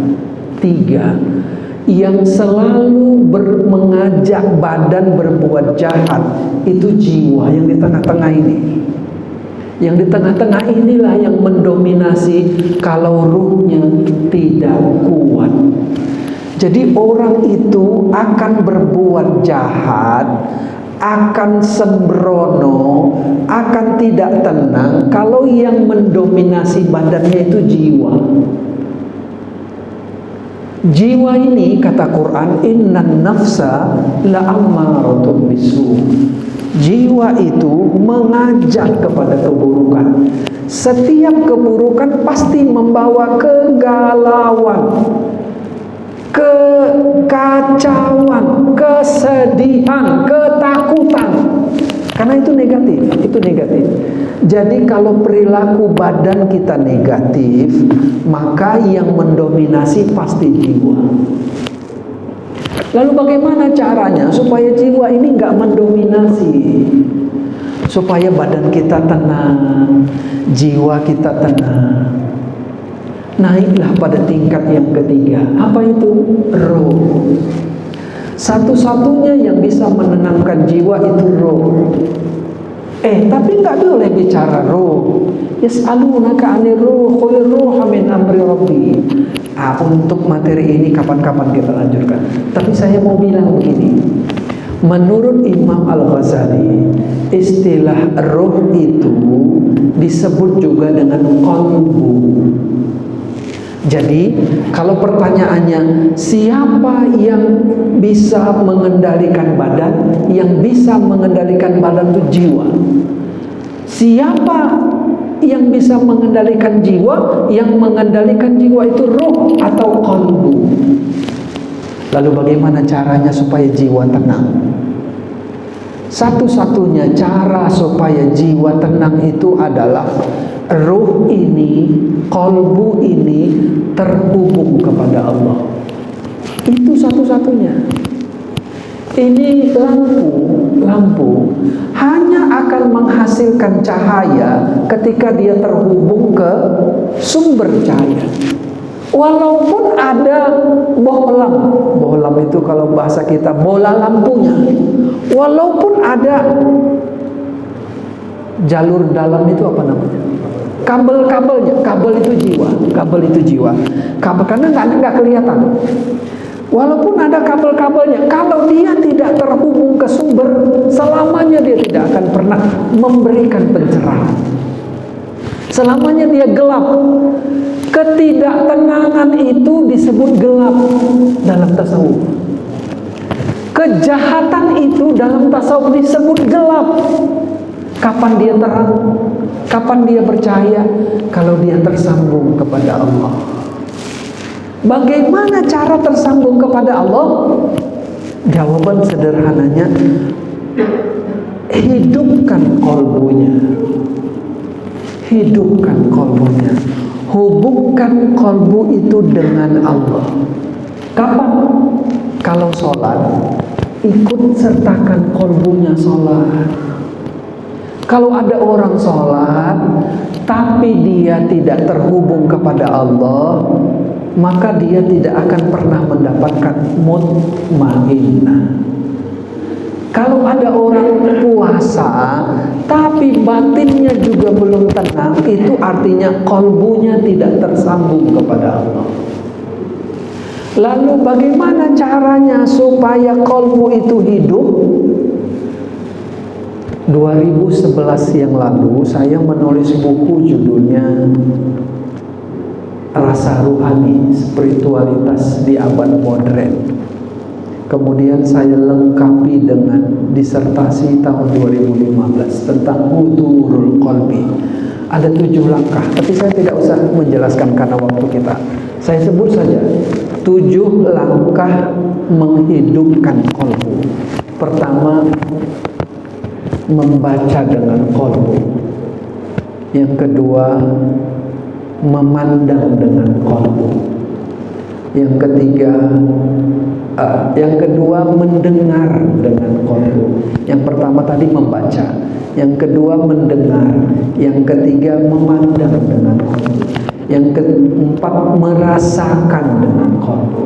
yang selalu mengajak badan berbuat jahat. Itu jiwa yang di tengah-tengah ini. Yang di tengah-tengah inilah yang mendominasi kalau ruhnya tidak kuat. Jadi orang itu akan berbuat jahat, akan sembrono, akan tidak tenang kalau yang mendominasi badannya itu jiwa. Jiwa ini kata Quran, innan nafsa la'ammaratun bisu. Jiwa itu mengajak kepada keburukan. Setiap keburukan pasti membawa kegalauan, kekacauan, kesedihan, ketakutan. Karena itu negatif. negatif, itu negatif. Jadi kalau perilaku badan kita negatif, maka yang mendominasi pasti jiwa. Lalu bagaimana caranya supaya jiwa ini nggak mendominasi? Supaya badan kita tenang, jiwa kita tenang. Naiklah pada tingkat yang ketiga. Apa itu? Roh. Satu-satunya yang bisa menenangkan jiwa itu roh. Tapi nggak boleh bicara roh. Yas'alunaka 'anir ruh, qul ruha min amri rabbi. Untuk materi ini kapan-kapan kita lanjutkan. Tapi saya mau bilang begini. Menurut Imam Al-Ghazali, istilah roh itu disebut juga dengan qalbu. Jadi, kalau pertanyaannya siapa yang bisa mengendalikan badan? Yang bisa mengendalikan badan itu jiwa. Siapa yang bisa mengendalikan jiwa? Yang mengendalikan jiwa itu roh atau qalbu. Lalu bagaimana caranya supaya jiwa tenang? Satu-satunya cara supaya jiwa tenang itu adalah ruh ini, qalbu ini terhubung kepada Allah. Itu satu-satunya. Ini lampu hanya akan menghasilkan cahaya ketika dia terhubung ke sumber cahaya. Walaupun ada bohlam itu kalau bahasa kita bola lampunya. Walaupun ada jalur dalam itu apa namanya? Kabel-kabelnya, kabel itu jiwa. Kabel karena nggak kelihatan. Walaupun ada kabel-kabelnya, kalau dia tidak terhubung ke sumber, selamanya dia tidak akan pernah memberikan pencerahan. Selamanya dia gelap. Ketidaktenangan itu disebut gelap dalam tasawuf. Kejahatan itu dalam tasawuf disebut gelap. Kapan dia terang? Kapan dia bercahaya? Kalau dia tersambung kepada Allah. Bagaimana cara tersambung kepada Allah? Jawaban sederhananya, hidupkan kolbunya. Hidupkan kolbunya. Hubungkan kolbu itu dengan Allah. Kapan? Kalau sholat, ikut sertakan kolbunya sholat. Kalau ada orang sholat, tapi dia tidak terhubung kepada Allah, maka dia tidak akan pernah mendapatkan mutmainnah. Kalau ada orang puasa, tapi batinnya juga belum tenang, itu artinya kolbunya tidak tersambung kepada Allah. Lalu bagaimana caranya supaya kolbu itu hidup? 2011 yang lalu saya menulis buku judulnya Rasa Ruhani, Spiritualitas di Abad Modern. Kemudian saya lengkapi dengan disertasi tahun 2015 tentang hudurul qalbi. Ada 7 langkah, tapi saya tidak usah menjelaskan karena waktu kita. Saya sebut saja 7 langkah menghidupkan qalbu. Pertama, membaca dengan qalbu. Yang kedua, memandang dengan qalbu. Yang kedua mendengar dengan qalbu. Yang pertama tadi membaca, yang kedua mendengar, yang ketiga memandang dengan qalbu, yang keempat merasakan dengan qalbu,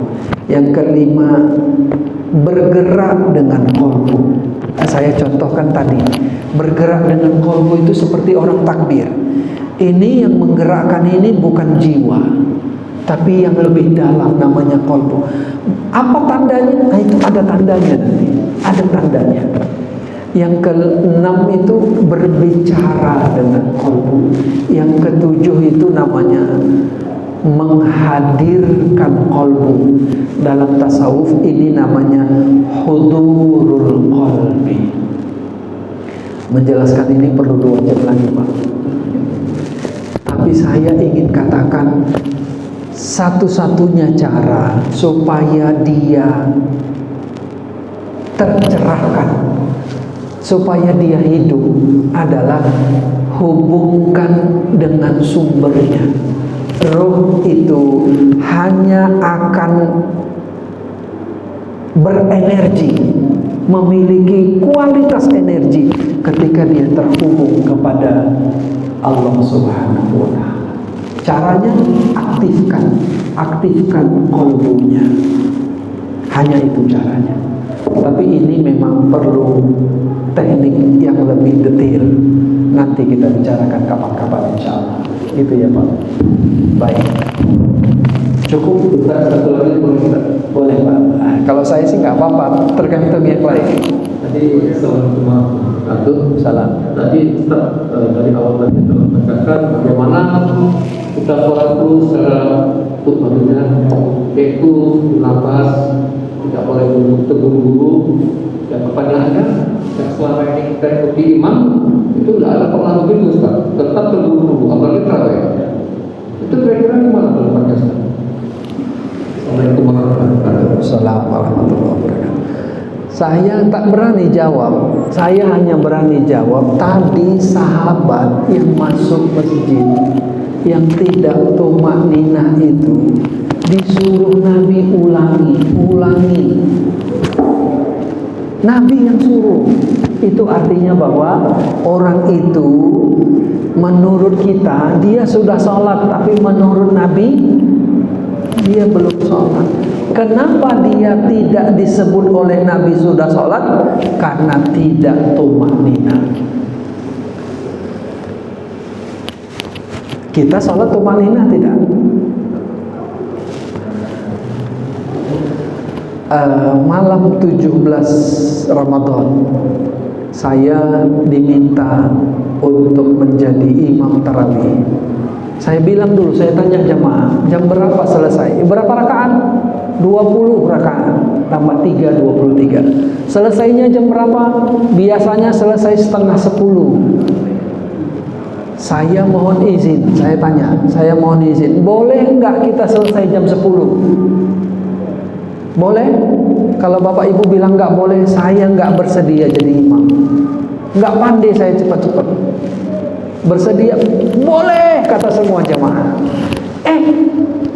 yang kelima bergerak dengan qalbu. Saya contohkan tadi, bergerak dengan qalbu itu seperti orang takbir. Ini yang menggerakkan ini bukan jiwa, tapi yang lebih dalam namanya qalbu. Apa tandanya? Nah, itu ada tandanya nanti. Ada tandanya. Yang ke-6 itu berbicara dengan qalbu. Yang ke-7 itu namanya menghadirkan qalbu. Dalam tasawuf ini namanya hudurul qalbi. Menjelaskan ini perlu 2 jam lagi, Pak. Tapi saya ingin katakan satu-satunya cara supaya dia tercerahkan, supaya dia hidup adalah hubungkan dengan sumbernya. Ruh itu hanya akan berenergi, memiliki kualitas energi ketika dia terhubung kepada Allah Subhanahu wa Ta'ala. Caranya aktifkan qalbunya. Hanya itu caranya. Tapi ini memang perlu teknik yang lebih detail. Nanti kita bicarakan kapan-kapan insyaallah. Itu ya Pak. Baik. Cukup Ustaz, satu lagi boleh Pak. Nah, kalau saya sih nggak apa-apa, tergantung yang lain.
Tadi Assalamualaikum.
Salam.
Tadi Ustaz dari awal tadi terkatakan bagaimana kita sholat itu secara maksudnya yaitu nafas, tidak boleh terburu-buru. Dan pertanyaannya, yang selama ini kita ikuti imam itu tidak ada pernah begitu Ustaz, tetap terburu-buru, apalagi tarawih. Itu kira-kira gimana tempatnya Ustaz? Assalamualaikum warahmatullahi wabarakatuh.
Assalamualaikum warahmatullahi wabarakatuh. Saya tak berani jawab. Saya hanya berani jawab tadi sahabat yang masuk masjid yang tidak tumakninah itu disuruh Nabi ulangi. Nabi yang suruh. Itu artinya bahwa orang itu menurut kita dia sudah sholat, tapi menurut Nabi dia belum sholat. Kenapa dia tidak disebut oleh Nabi sudah sholat? Karena tidak tumakninah. Kita sholat tumakninah tidak? Malam 17 Ramadan saya diminta untuk menjadi imam tarawih. Saya bilang dulu, saya tanya jamaah, jam berapa selesai? Berapa rakaat? 20 rakaat tambah 3, 23. Selesainya jam berapa? Biasanya selesai setengah 10. Saya mohon izin, saya tanya, saya mohon izin, boleh enggak kita selesai jam 10? Boleh? Kalau bapak ibu bilang enggak boleh, saya enggak bersedia jadi imam. Enggak pandai saya cepat-cepat. Bersedia, boleh, kata semua jamaah.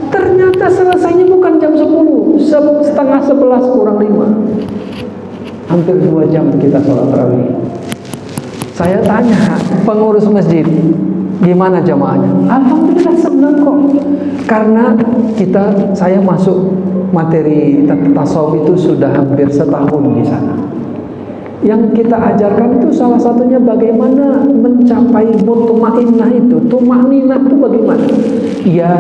Ternyata selesainya bukan jam 10, setengah 11 kurang 5. Hampir 2 jam kita sholat tarawih. Saya tanya pengurus masjid, gimana jamaahnya? Alhamdulillah senang kok. Karena saya masuk materi tasawuf itu sudah hampir setahun di sana. Yang kita ajarkan itu salah satunya bagaimana mencapai mutmainnah itu. Tumakninah itu bagaimana? Ya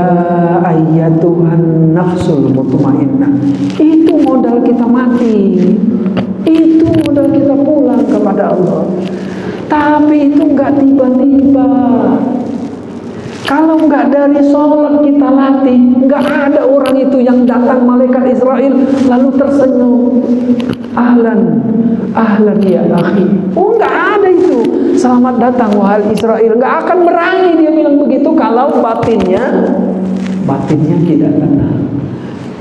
ayyatuhan nafsul mutmainnah. Itu modal kita mati. Itu modal kita pulang kepada Allah. Tapi itu enggak tiba-tiba. Kalau enggak dari sholat kita latih, enggak ada orang itu yang datang malaikat Israel lalu tersenyum. Ahlan ya akhi. Oh, enggak ada itu. Selamat datang wahai Israel. Enggak akan berani dia bilang begitu kalau batinnya tidak tenang.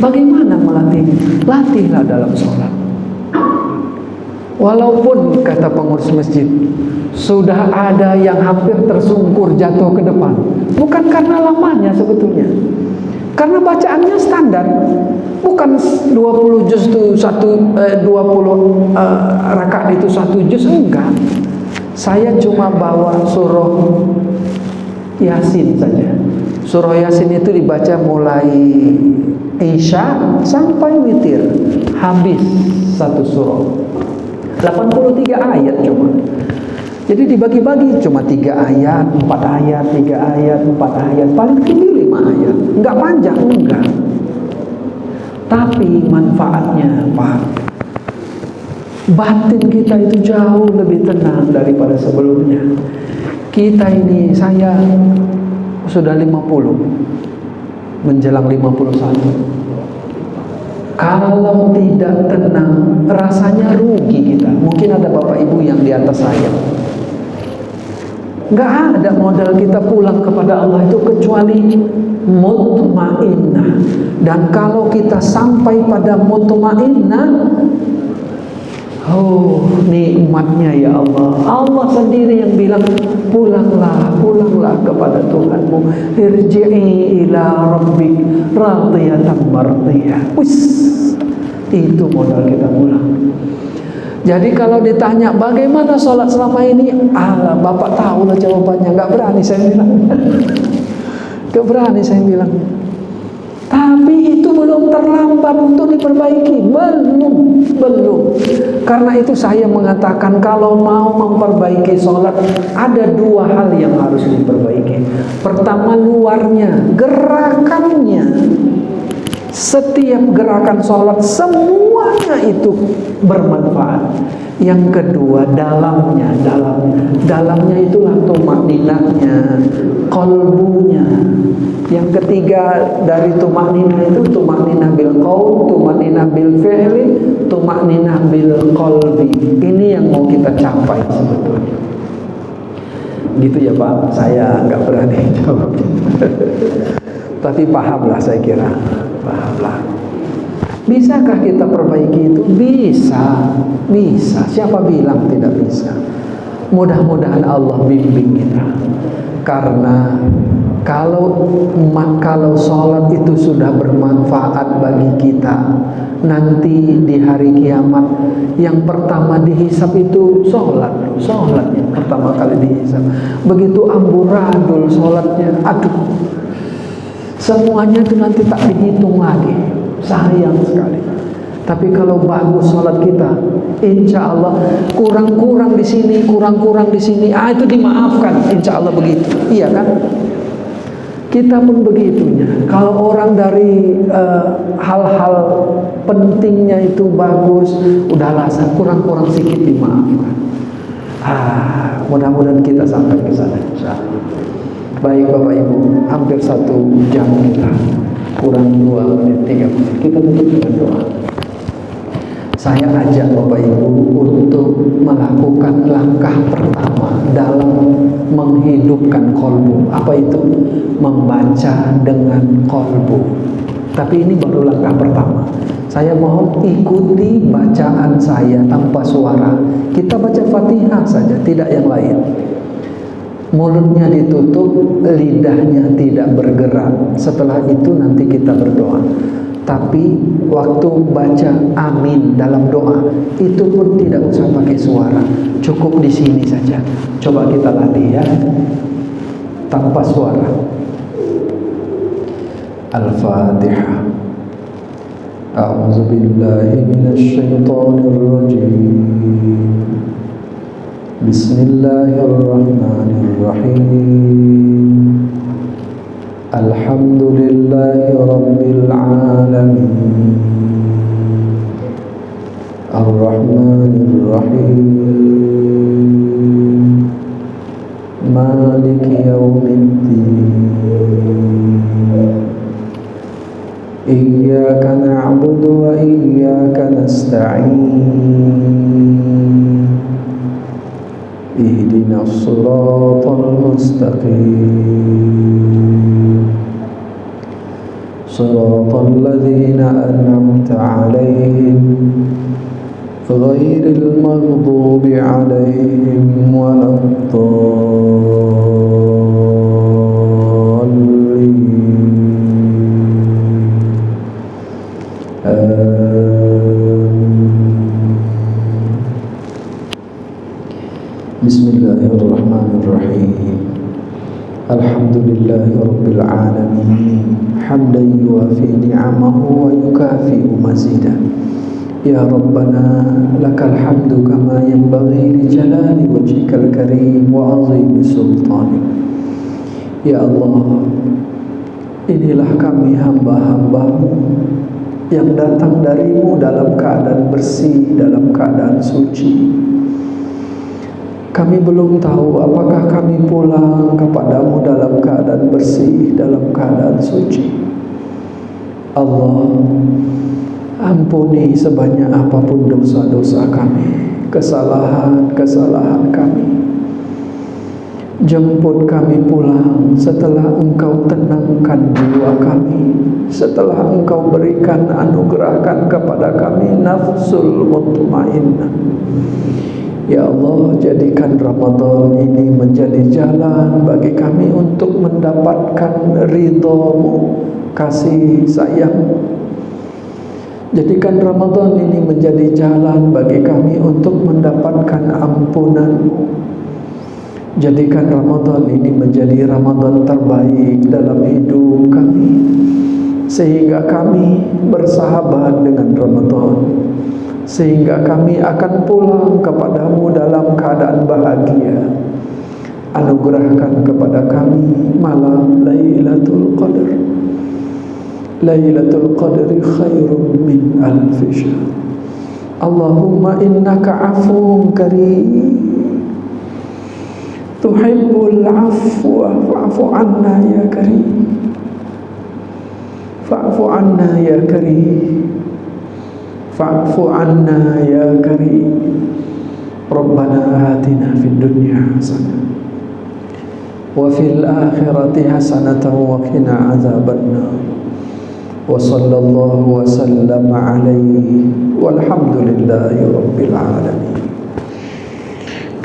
Bagaimana melatihnya? Latihlah dalam sholat. Walaupun kata pengurus masjid sudah ada yang hampir tersungkur jatuh ke depan, bukan karena lamanya sebetulnya, karena bacaannya standar, bukan 20 juz itu 20 rakaat itu 1 juz, enggak. Saya cuma bawa surah Yasin saja. Surah Yasin itu dibaca mulai Isya sampai witir, habis satu surah. 83 ayat cuma. Jadi dibagi-bagi cuma 3 ayat, 4 ayat, 3 ayat, 4 ayat, paling tinggi 5 ayat. Enggak panjang, enggak. Tapi manfaatnya, Pak, batin kita itu jauh lebih tenang daripada sebelumnya. Kita ini, saya sudah 50, menjelang 51. Kalau tidak tenang, rasanya rugi kita. Mungkin ada bapak ibu yang di atas saya. Nggak ada modal kita pulang kepada Allah itu kecuali mutmainnah. Dan kalau kita sampai pada mutmainnah, Oh, nikmatnya ya Allah. Allah sendiri yang bilang, pulanglah kepada Tuhanmu. Irji'i ila rabbik radiyatan mardiyah. Wis, itu modal kita pulang. Jadi kalau ditanya bagaimana sholat selama ini, Bapak tahu lah jawabannya. Gak berani saya bilang. Gak berani saya bilang. Tapi itu belum terlambat untuk diperbaiki. Belum. Karena itu saya mengatakan kalau mau memperbaiki sholat, ada dua hal yang harus diperbaiki. Pertama, luarnya, gerakannya. Setiap gerakan sholat semuanya itu bermanfaat. Yang kedua, dalamnya itulah tumakninahnya, qalbunya. Yang ketiga dari tumakninah itu tumakninah bil qaul, tumakninah bil fi'li, tumakninah bil qalbi. Ini yang mau kita capai sebetulnya. Gitu ya Pak, saya nggak berani jawab. Tapi pahamlah, saya kira pahamlah. Bisakah kita perbaiki itu? Bisa. Siapa bilang tidak bisa? Mudah-mudahan Allah bimbing kita. Karena kalau sholat itu sudah bermanfaat bagi kita, nanti di hari kiamat yang pertama dihisab itu sholat yang pertama kali dihisab. Begitu amburadul sholatnya, aduh, semuanya itu nanti tak dihitung lagi. Sayang sekali. Tapi kalau bagus sholat kita, insya Allah kurang di sini, itu dimaafkan, insya Allah begitu. Iya kan? Kita pun begitunya. Kalau orang dari hal-hal pentingnya itu bagus, udahlah kurang sedikit dimaafkan. Mudah-mudahan kita sampai ke sana. Baik Bapak Ibu, hampir 1 jam kita, kurang 2 menit 3 menit. Kita tutup dengan doa. Saya ajak Bapak Ibu untuk melakukan langkah pertama dalam menghidupkan kolbu. Apa itu? Membaca dengan kolbu. Tapi ini baru langkah pertama. Saya mohon ikuti bacaan saya tanpa suara. Kita baca Fatihah saja, tidak yang lain. Mulutnya ditutup, lidahnya tidak bergerak. Setelah itu nanti kita berdoa. Tapi waktu baca amin dalam doa itu pun tidak usah pakai suara, cukup di sini saja. Coba kita latih ya, tanpa suara. Al-Fatihah. A'udzu billahi minasy syaithanir rajim. Bismillahirrahmanirrahim. Alhamdulillahi Rabbil Alamin. Ar-Rahmanir Rahim. Maliki Yawmiddin. Iyyaka na'budu wa iyyaka nasta'in. Ihdinas siratal mustaqim. Siratal ladzina an'amta 'alaihim ghairil maghdubi 'alaihim waladdallin. Bismillahirrahmanirrahim. Alhamdulillahi Rabbil Alamin. Hamdan yuwafi ni'amahu wa yukafi'u mazidah. Ya Rabbana lakal hamdu kama yanbaghi li jalali wajhikal karim wa azimi sultanik. Ya Allah, inilah kami hamba-hambamu yang datang darimu dalam keadaan bersih, dalam keadaan suci. Kami belum tahu apakah kami pulang kepadamu dalam keadaan bersih, dalam keadaan suci. Allah, ampuni sebanyak apapun dosa-dosa kami, kesalahan-kesalahan kami. Jemput kami pulang setelah Engkau tenangkan jiwa kami, setelah Engkau berikan, anugerahkan kepada kami nafsul mutmainnah. Ya Allah, jadikan Ramadan ini menjadi jalan bagi kami untuk mendapatkan ridha-Mu, kasih sayang. Jadikan Ramadan ini menjadi jalan bagi kami untuk mendapatkan ampunan-Mu. Jadikan Ramadan ini menjadi Ramadan terbaik dalam hidup kami, sehingga kami bersahabat dengan Ramadan, sehingga kami akan pulang kepadamu dalam keadaan bahagia. Anugerahkan kepada kami malam Lailatul Qadar. Lailatul Qadri khairum min alfi syahr. Allahumma innaka afuwun karim tuhibbul afwa fa'fu anna ya karim. Fa'fu anna ya karim. Fa'fu anna ya karim. Rabbana atina fid dunya hasanah wa fil akhirati hasanatan wa qina azabannar. Wa sallallahu wa sallama alaihi walhamdulillahi rabbil alamin.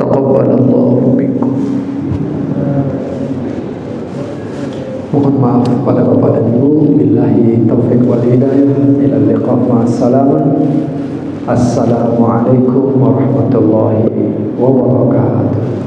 Taqabbalallahu minkum. Mohon maaf pada Bapak dan Ibu. Billahi taufiq wal hidayah. Ila liqa ma'assalam. Assalamualaikum warahmatullahi wabarakatuh.